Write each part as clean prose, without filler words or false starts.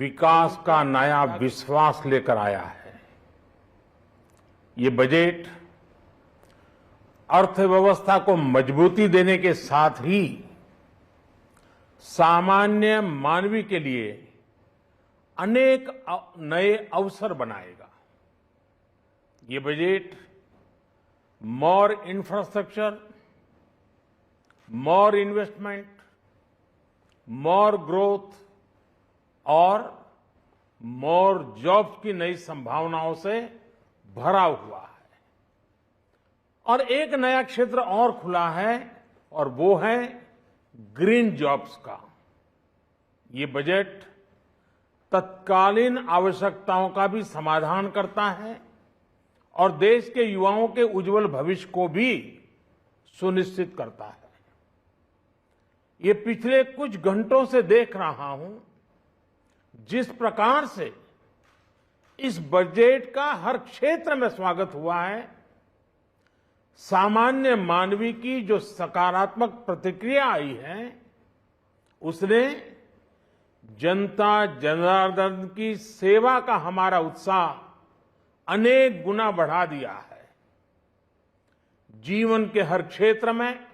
विकास का नया विश्वास लेकर आया है। ये बजट अर्थव्यवस्था को मजबूती देने के साथ ही सामान्य मानव के लिए अनेक नए अवसर बनाएगा। ये बजट मोर इंफ्रास्ट्रक्चर, मोर इन्वेस्टमेंट, मोर ग्रोथ और मोर जॉब्स की नई संभावनाओं से भरा हुआ है। और एक नया क्षेत्र और खुला है और वो है ग्रीन जॉब्स का। ये बजट तत्कालीन आवश्यकताओं का भी समाधान करता है और देश के युवाओं के उज्जवल भविष्य को भी सुनिश्चित करता है। ये पिछले कुछ घंटों से देख रहा हूं जिस प्रकार से इस बजट का हर क्षेत्र में स्वागत हुआ है। सामान्य मानवी की जो सकारात्मक प्रतिक्रिया आई है उसने जनता जनार्दन की सेवा का हमारा उत्साह अनेक गुना बढ़ा दिया है। जीवन के हर क्षेत्र में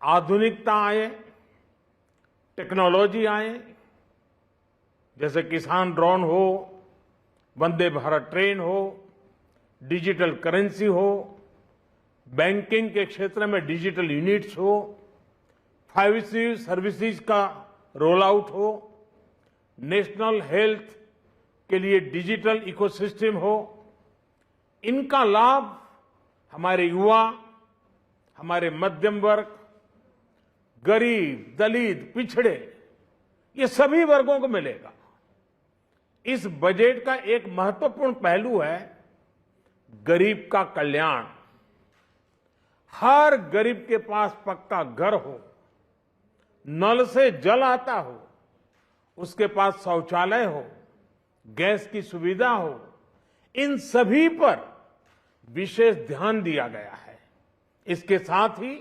आधुनिकता आए, टेक्नोलॉजी आए, जैसे किसान ड्रोन हो, वंदे भारत ट्रेन हो, डिजिटल करेंसी हो, बैंकिंग के क्षेत्र में डिजिटल यूनिट्स हो, 5G सर्विसेज का रोल आउट हो, नेशनल हेल्थ के लिए डिजिटल इकोसिस्टम हो। इनका लाभ हमारे युवा, हमारे मध्यम वर्ग, गरीब, दलित, पिछड़े, ये सभी वर्गों को मिलेगा। इस बजट का एक महत्वपूर्ण पहलू है गरीब का कल्याण। हर गरीब के पास पक्का घर हो, नल से जल आता हो, उसके पास शौचालय हो, गैस की सुविधा हो, इन सभी पर विशेष ध्यान दिया गया है। इसके साथ ही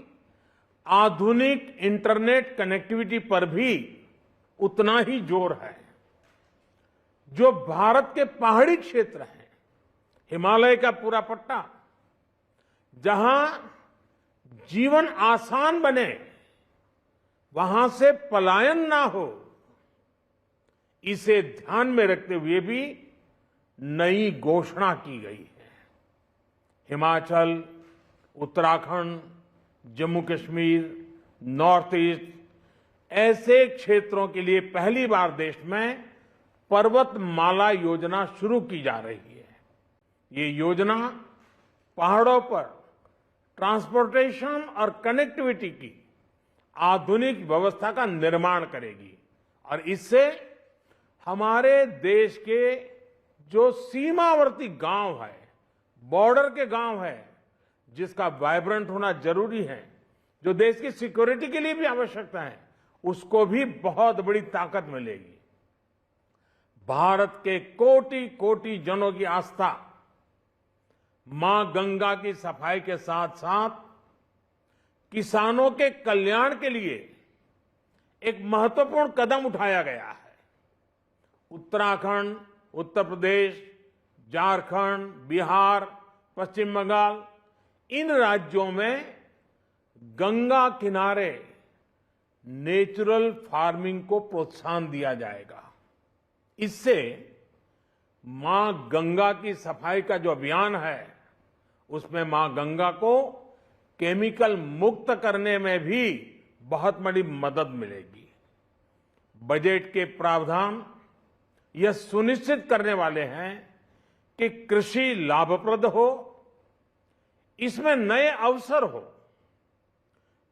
आधुनिक इंटरनेट कनेक्टिविटी पर भी उतना ही जोर है। जो भारत के पहाड़ी क्षेत्र हैं, हिमालय का पूरा पट्टा, जहां जीवन आसान बने, वहां से पलायन ना हो, इसे ध्यान में रखते हुए भी नई घोषणा की गई है। हिमाचल, उत्तराखंड, जम्मू कश्मीर, नॉर्थ ईस्ट ऐसे क्षेत्रों के लिए पहली बार देश में पर्वतमाला योजना शुरू की जा रही है। ये योजना पहाड़ों पर ट्रांसपोर्टेशन और कनेक्टिविटी की आधुनिक व्यवस्था का निर्माण करेगी और इससे हमारे देश के जो सीमावर्ती गांव है, बॉर्डर के गांव है, जिसका वाइब्रेंट होना जरूरी है, जो देश की सिक्योरिटी के लिए भी आवश्यकता है, उसको भी बहुत बड़ी ताकत मिलेगी। भारत के कोटि कोटि जनों की आस्था मां गंगा की सफाई के साथ साथ किसानों के कल्याण के लिए एक महत्वपूर्ण कदम उठाया गया है। उत्तराखंड, उत्तर प्रदेश, झारखंड, बिहार, पश्चिम बंगाल, इन राज्यों में गंगा किनारे नेचुरल फार्मिंग को प्रोत्साहन दिया जाएगा। इससे मां गंगा की सफाई का जो अभियान है उसमें मां गंगा को केमिकल मुक्त करने में भी बहुत बड़ी मदद मिलेगी। बजट के प्रावधान यह सुनिश्चित करने वाले हैं कि कृषि लाभप्रद हो, इसमें नए अवसर हो,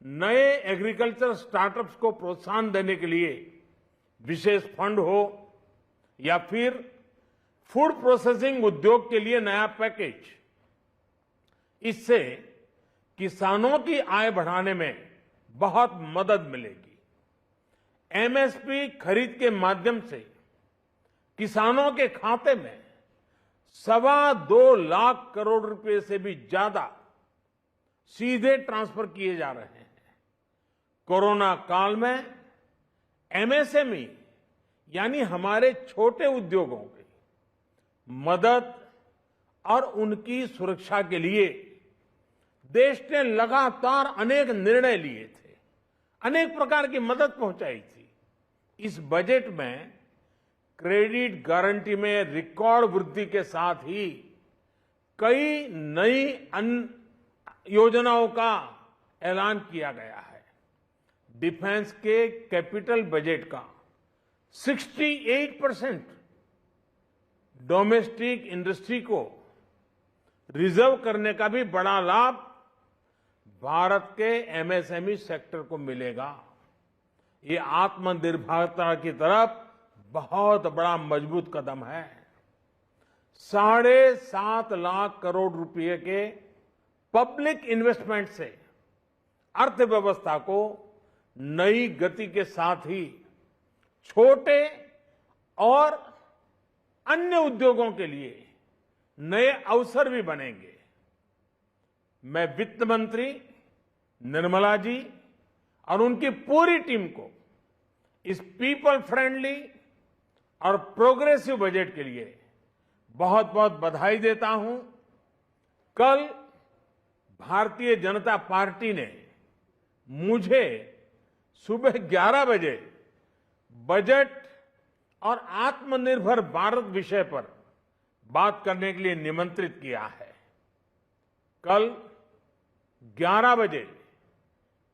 नए एग्रीकल्चर स्टार्टअप्स को प्रोत्साहन देने के लिए विशेष फंड हो या फिर फूड प्रोसेसिंग उद्योग के लिए नया पैकेज। इससे किसानों की आय बढ़ाने में बहुत मदद मिलेगी। एमएसपी खरीद के माध्यम से किसानों के खाते में 2.25 लाख करोड़ रुपए से भी ज्यादा सीधे ट्रांसफर किए जा रहे हैं। कोरोना काल में एमएसएमई यानी हमारे छोटे उद्योगों की मदद और उनकी सुरक्षा के लिए देश ने लगातार अनेक निर्णय लिए थे, अनेक प्रकार की मदद पहुंचाई थी। इस बजट में क्रेडिट गारंटी में रिकॉर्ड वृद्धि के साथ ही कई नई योजनाओं का ऐलान किया गया है। डिफेंस के कैपिटल बजट का 68% डोमेस्टिक इंडस्ट्री को रिजर्व करने का भी बड़ा लाभ भारत के एमएसएमई सेक्टर को मिलेगा। ये आत्मनिर्भरता की तरफ बहुत बड़ा मजबूत कदम है। 7.5 लाख करोड़ रुपए के पब्लिक इन्वेस्टमेंट से अर्थव्यवस्था को नई गति के साथ ही छोटे और अन्य उद्योगों के लिए नए अवसर भी बनेंगे। मैं वित्त मंत्री निर्मला जी और उनकी पूरी टीम को इस पीपल फ्रेंडली और प्रोग्रेसिव बजट के लिए बहुत बहुत बधाई देता हूं। कल भारतीय जनता पार्टी ने मुझे सुबह 11 बजे बजट और आत्मनिर्भर भारत विषय पर बात करने के लिए निमंत्रित किया है। कल 11 बजे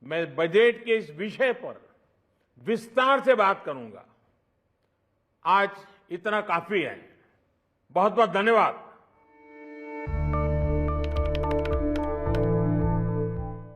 मैं बजट के इस विषय पर विस्तार से बात करूंगा। आज इतना काफी है। बहुत बहुत धन्यवाद।